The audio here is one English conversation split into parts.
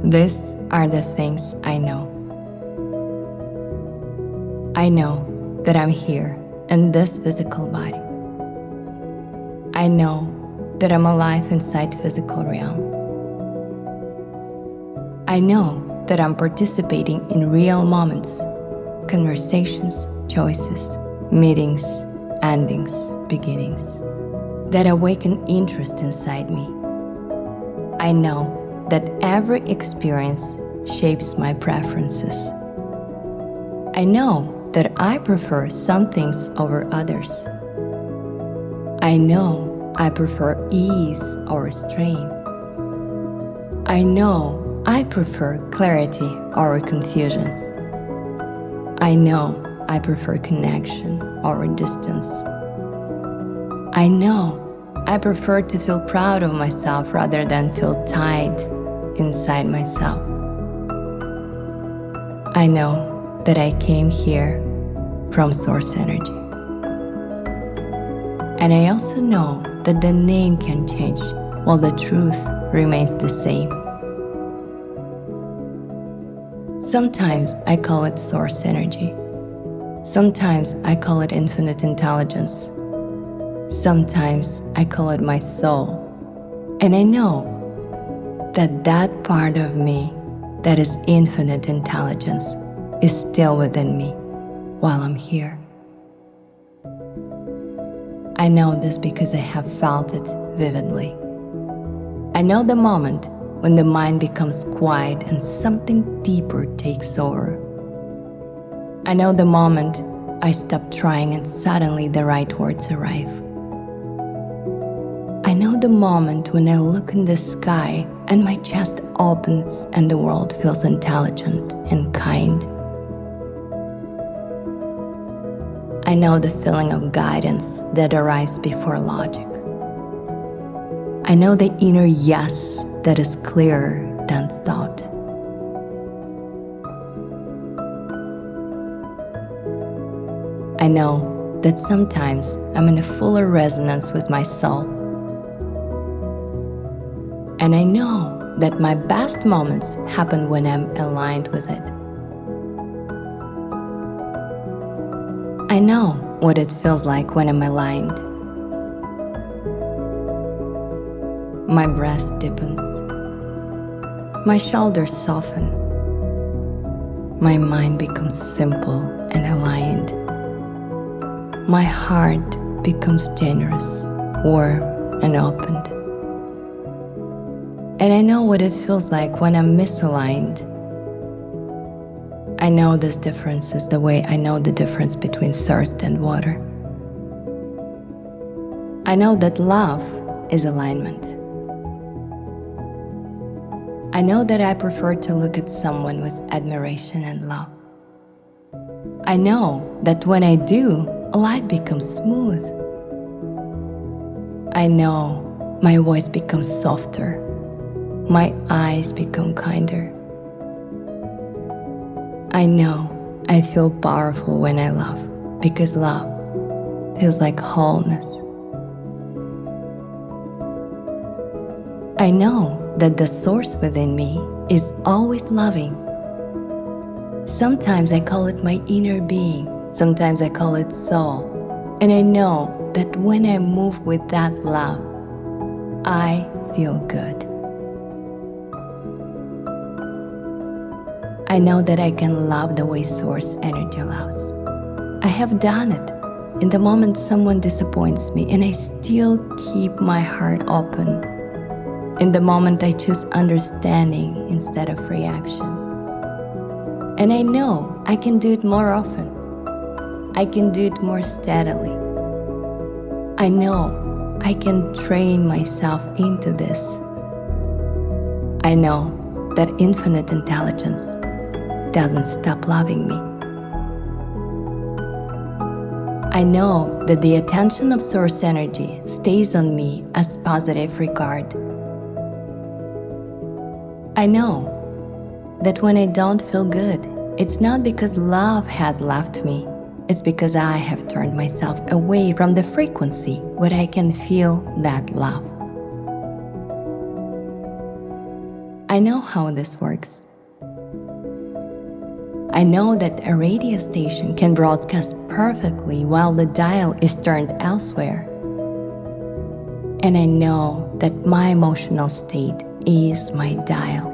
These are the things I know. I know that I'm here in this physical body. I know that I'm alive inside physical realm. I know that I'm participating in real moments, conversations, choices, meetings, endings, beginnings, that awaken interest inside me. I know that every experience shapes my preferences. I know that I prefer some things over others. I know I prefer ease over strain. I know I prefer clarity over confusion. I know I prefer connection over distance. I know I prefer to feel proud of myself rather than feel tied inside myself. I know that I came here from source energy. And I also know that the name can change while the truth remains the same. Sometimes I call it source energy. Sometimes I call it infinite intelligence. Sometimes I call it my soul. And I know that that part of me that is infinite intelligence is still within me while I'm here. I know this because I have felt it vividly. I know the moment when the mind becomes quiet and something deeper takes over. I know the moment I stop trying and suddenly the right words arrive. I know the moment when I look in the sky and my chest opens and the world feels intelligent and kind. I know the feeling of guidance that arrives before logic. I know the inner yes that is clearer than thought. I know that sometimes I'm in a fuller resonance with my soul. And I know that my best moments happen when I'm aligned with it. I know what it feels like when I'm aligned. My breath deepens. My shoulders soften. My mind becomes simple and aligned. My heart becomes generous, warm, and opened. And I know what it feels like when I'm misaligned. I know this difference is the way I know the difference between thirst and water. I know that love is alignment. I know that I prefer to look at someone with admiration and love. I know that when I do, life becomes smooth. I know my voice becomes softer. My eyes become kinder. I know I feel powerful when I love, because love feels like wholeness. I know that the source within me is always loving. Sometimes I call it my inner being, sometimes I call it soul. And I know that when I move with that love, I feel good. I know that I can love the way source energy loves. I have done it in the moment someone disappoints me, and I still keep my heart open. In the moment I choose understanding instead of reaction. And I know I can do it more often. I can do it more steadily. I know I can train myself into this. I know that infinite intelligence doesn't stop loving me. I know that the attention of source energy stays on me as positive regard. I know that when I don't feel good, it's not because love has left me, it's because I have turned myself away from the frequency where I can feel that love. I know how this works. I know that a radio station can broadcast perfectly while the dial is turned elsewhere. And I know that my emotional state is my dial.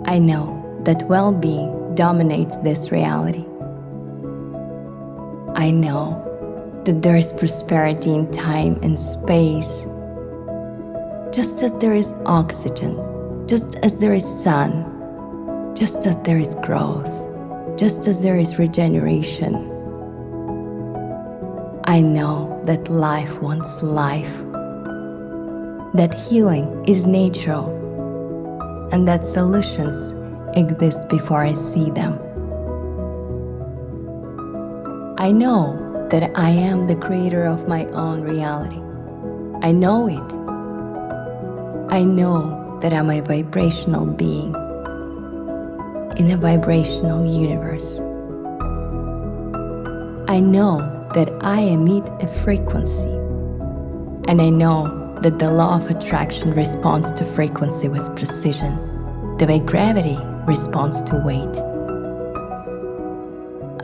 I know that well-being dominates this reality. I know that there is prosperity in time and space, just as there is oxygen, just as there is sun, just as there is growth, just as there is regeneration. I know that life wants life, that healing is natural, and that solutions exist before I see them. I know that I am the creator of my own reality. I know it. I know that I'm a vibrational being in a vibrational universe. I know that I emit a frequency, and I know that the law of attraction responds to frequency with precision, the way gravity responds to weight.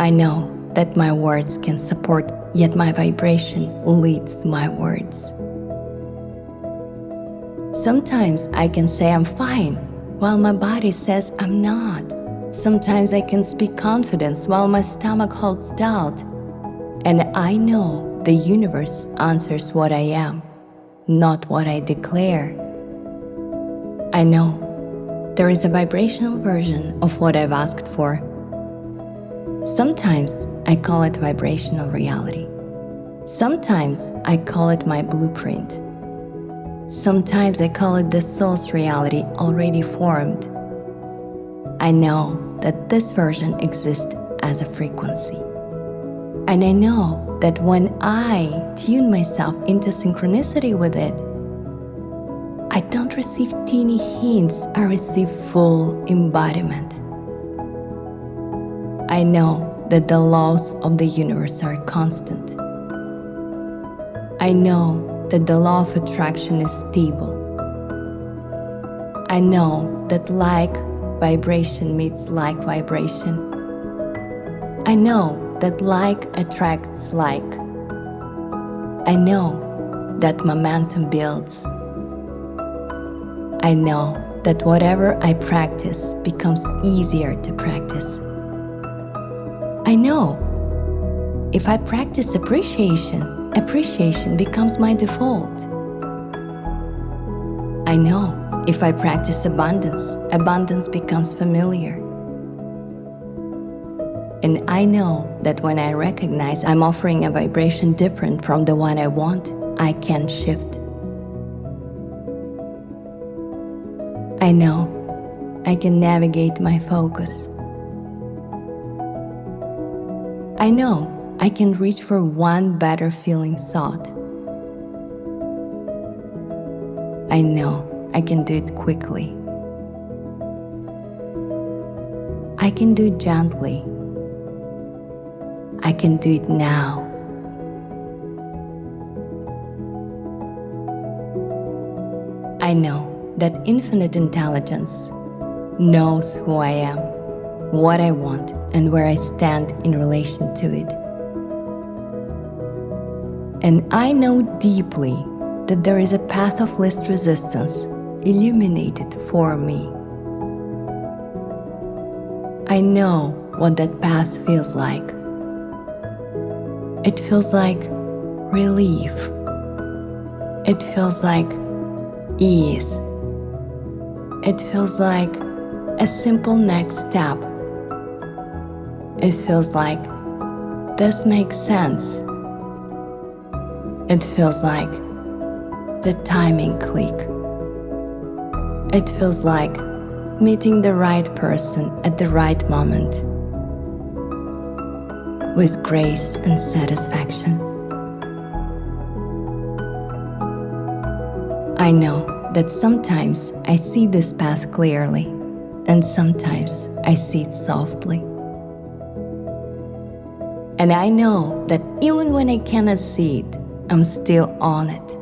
I know that my words can support, yet my vibration leads my words. Sometimes I can say I'm fine, while my body says I'm not. Sometimes I can speak confidence while my stomach holds doubt. And I know the universe answers what I am, not what I declare. I know there is a vibrational version of what I've asked for. Sometimes I call it vibrational reality. Sometimes I call it my blueprint. Sometimes I call it the soul's reality already formed. I know that this version exists as a frequency. And I know that when I tune myself into synchronicity with it, I don't receive teeny hints, I receive full embodiment. I know that the laws of the universe are constant. I know that the law of attraction is stable. I know that like vibration meets like vibration. I know that like attracts like. I know that momentum builds. I know that whatever I practice becomes easier to practice. I know if I practice appreciation, appreciation becomes my default. I know if I practice abundance, abundance becomes familiar. And I know that when I recognize I'm offering a vibration different from the one I want, I can shift. I know I can navigate my focus. I know I can reach for one better feeling thought. I know I can do it quickly. I can do it gently. I can do it now. I know that infinite intelligence knows who I am, what I want, and where I stand in relation to it. And I know deeply that there is a path of least resistance illuminated for me. I know what that path feels like. It feels like relief. It feels like ease. It feels like a simple next step. It feels like this makes sense. It feels like the timing click. It feels like meeting the right person at the right moment with grace and satisfaction. I know that sometimes I see this path clearly, and sometimes I see it softly. And I know that even when I cannot see it, I'm still on it.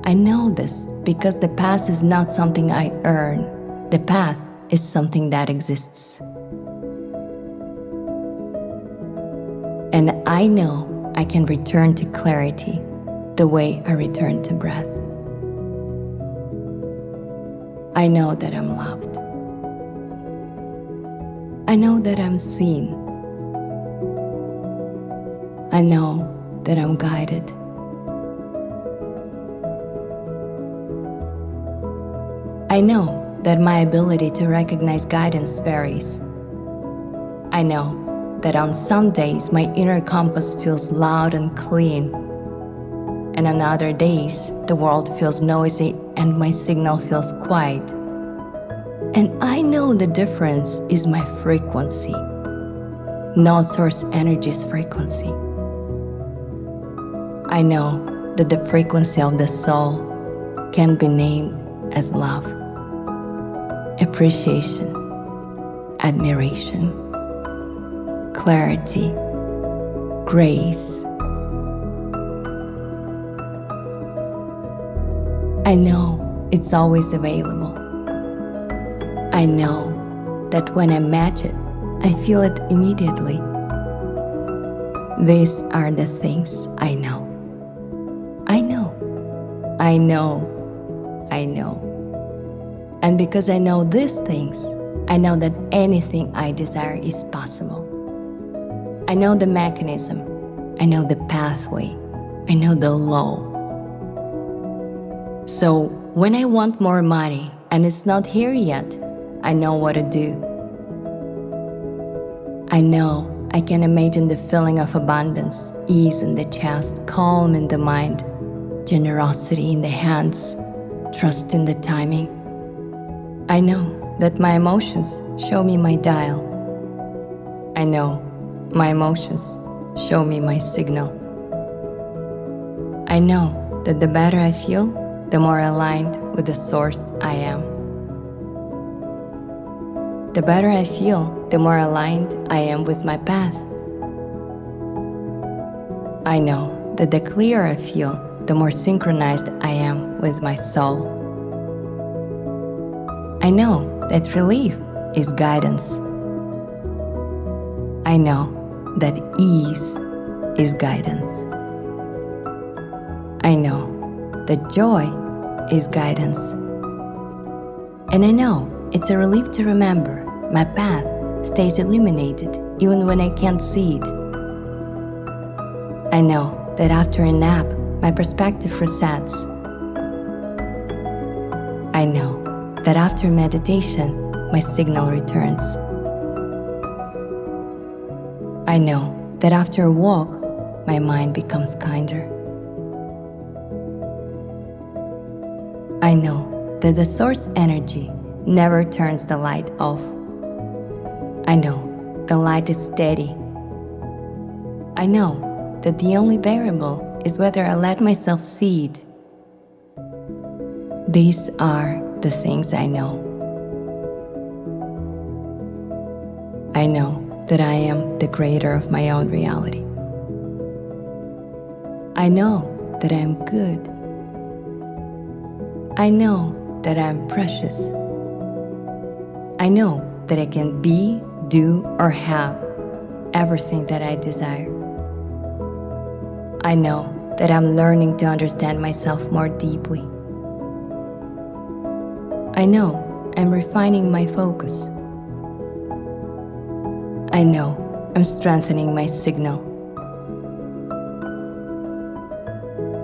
I know this because the past is not something I earn. The path is something that exists. And I know I can return to clarity the way I return to breath. I know that I'm loved. I know that I'm seen. I know that I'm guided. I know that my ability to recognize guidance varies. I know that on some days my inner compass feels loud and clean, and on other days the world feels noisy and my signal feels quiet. And I know the difference is my frequency, not source energy's frequency. I know that the frequency of the soul can be named as love, appreciation, admiration, clarity, grace. I know it's always available. I know that when I match it, I feel it immediately. These are the things I know. I know. I know. I know. And because I know these things, I know that anything I desire is possible. I know the mechanism. I know the pathway. I know the law. So when I want more money and it's not here yet, I know what to do. I know I can imagine the feeling of abundance, ease in the chest, calm in the mind, generosity in the hands, trust in the timing. I know that my emotions show me my dial. I know my emotions show me my signal. I know that the better I feel, the more aligned with the source I am. The better I feel, the more aligned I am with my path. I know that the clearer I feel, the more synchronized I am with my soul. I know that relief is guidance. I know that ease is guidance. I know that joy is guidance. And I know it's a relief to remember my path stays illuminated even when I can't see it. I know that after a nap, my perspective resets. I know that after meditation, my signal returns. I know that after a walk, my mind becomes kinder. I know that the source energy never turns the light off. I know the light is steady. I know that the only variable is whether I let myself see it. These are the things I know. I know that I am the creator of my own reality. I know that I am good. I know that I am precious. I know that I can be, do, or have everything that I desire. I know that I'm learning to understand myself more deeply. I know I'm refining my focus. I know I'm strengthening my signal.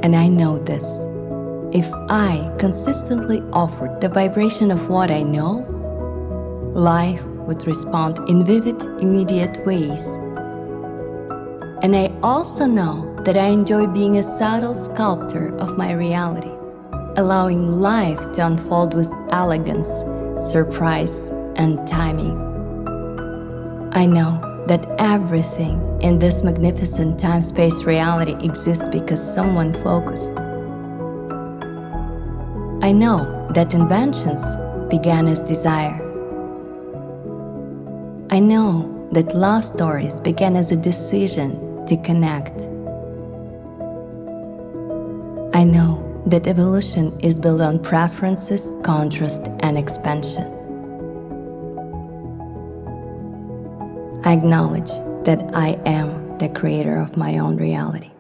And I know this. If I consistently offered the vibration of what I know, life would respond in vivid, immediate ways. And I also know that I enjoy being a subtle sculptor of my reality, allowing life to unfold with elegance, surprise, and timing. I know that everything in this magnificent time-space reality exists because someone focused. I know that inventions began as desire. I know that love stories began as a decision to connect. I know that evolution is built on preferences, contrast, and expansion. I acknowledge that I am the creator of my own reality.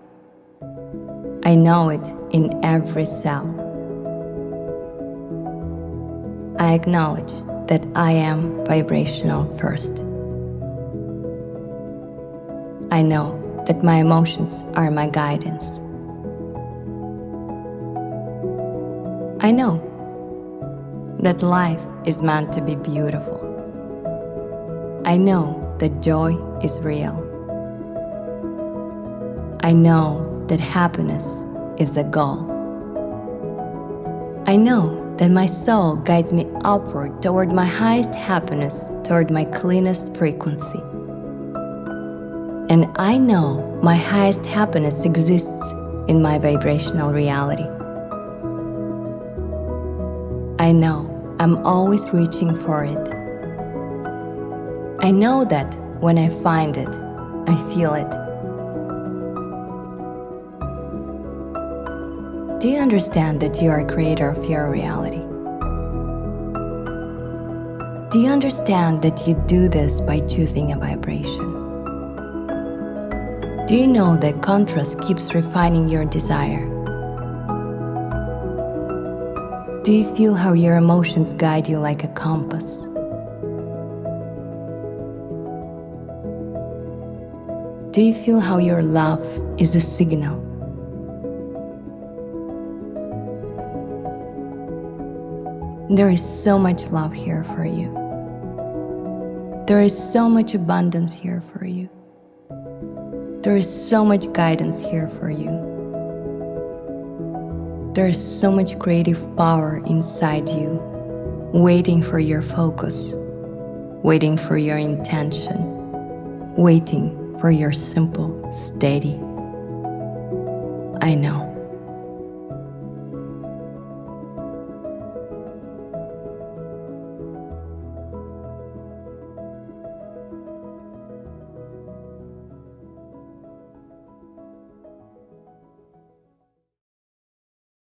I know it in every cell. I acknowledge that I am vibrational first. I know that my emotions are my guidance. I know that life is meant to be beautiful. I know that joy is real. I know that happiness is the goal. I know that my soul guides me upward toward my highest happiness, toward my cleanest frequency. And I know my highest happiness exists in my vibrational reality. I know I'm always reaching for it. I know that when I find it, I feel it. Do you understand that you are a creator of your reality? Do you understand that you do this by choosing a vibration? Do you know that contrast keeps refining your desire? Do you feel how your emotions guide you like a compass? Do you feel how your love is a signal? There is so much love here for you. There is so much abundance here for you. There is so much guidance here for you. There is so much creative power inside you, waiting for your focus, waiting for your intention, waiting for your simple, steady, I know.